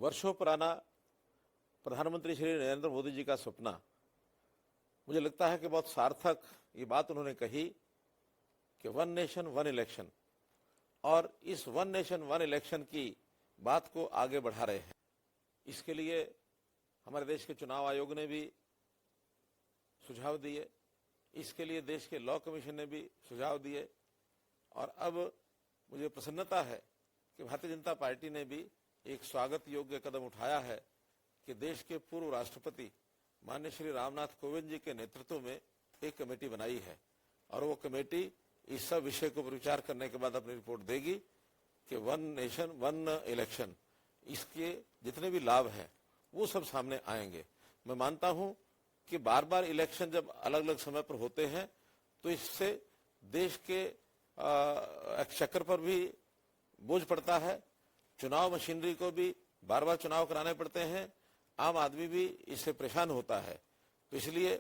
वर्षों पुराना प्रधानमंत्री श्री नरेंद्र मोदी जी का सपना, मुझे लगता है कि बहुत सार्थक ये बात उन्होंने कही कि वन नेशन वन इलेक्शन, और इस वन नेशन वन इलेक्शन की बात को आगे बढ़ा रहे हैं। इसके लिए हमारे देश के चुनाव आयोग ने भी सुझाव दिए, इसके लिए देश के लॉ कमीशन ने भी सुझाव दिए, और अब मुझे प्रसन्नता है कि भारतीय जनता पार्टी ने भी एक स्वागत योग्य कदम उठाया है कि देश के पूर्व राष्ट्रपति माननीय श्री रामनाथ कोविंद जी के नेतृत्व में एक कमेटी बनाई है, और वो कमेटी इस सब विषय को विचार करने के बाद अपनी रिपोर्ट देगी कि वन नेशन वन इलेक्शन, इसके जितने भी लाभ हैं वो सब सामने आएंगे। मैं मानता हूं कि बार बार इलेक्शन जब अलग अलग समय पर होते हैं तो इससे देश के एक्सचेकर पर भी बोझ पड़ता है, चुनाव मशीनरी को भी बार बार चुनाव कराने पड़ते हैं, आम आदमी भी इससे परेशान होता है। तो इसलिए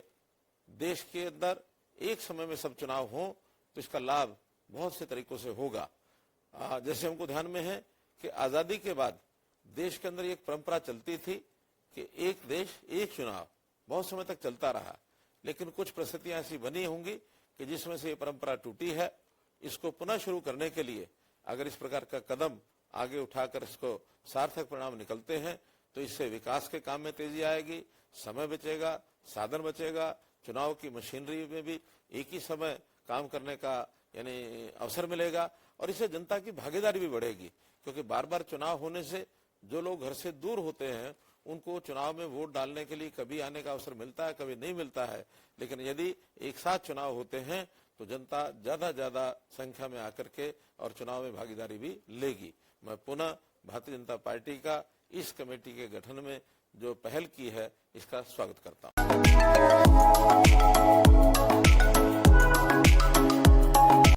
देश के अंदर एक समय में सब चुनाव हों तो इसका लाभ बहुत से तरीकों से होगा। जैसे हमको ध्यान में है कि आज़ादी के बाद देश के अंदर एक परंपरा चलती थी कि एक देश एक चुनाव बहुत समय तक चलता रहा, लेकिन कुछ परिस्थितियां ऐसी बनी होंगी कि जिसमें से ये परंपरा टूटी है। इसको पुनः शुरू करने के लिए अगर इस प्रकार का कदम आगे उठाकर इसको सार्थक परिणाम निकलते हैं तो इससे विकास के काम में तेजी आएगी, समय बचेगा, साधन बचेगा, चुनाव की मशीनरी में भी एक ही समय काम करने का यानी अवसर मिलेगा, और इससे जनता की भागीदारी भी बढ़ेगी। क्योंकि बार बार चुनाव होने से जो लोग घर से दूर होते हैं उनको चुनाव में वोट डालने के लिए कभी आने का अवसर मिलता है, कभी नहीं मिलता है, लेकिन यदि एक साथ चुनाव होते हैं तो जनता ज्यादा संख्या में आकर के और चुनाव में भागीदारी भी लेगी। मैं पुनः भारतीय जनता पार्टी का इस कमेटी के गठन में जो पहल की है इसका स्वागत करता हूं।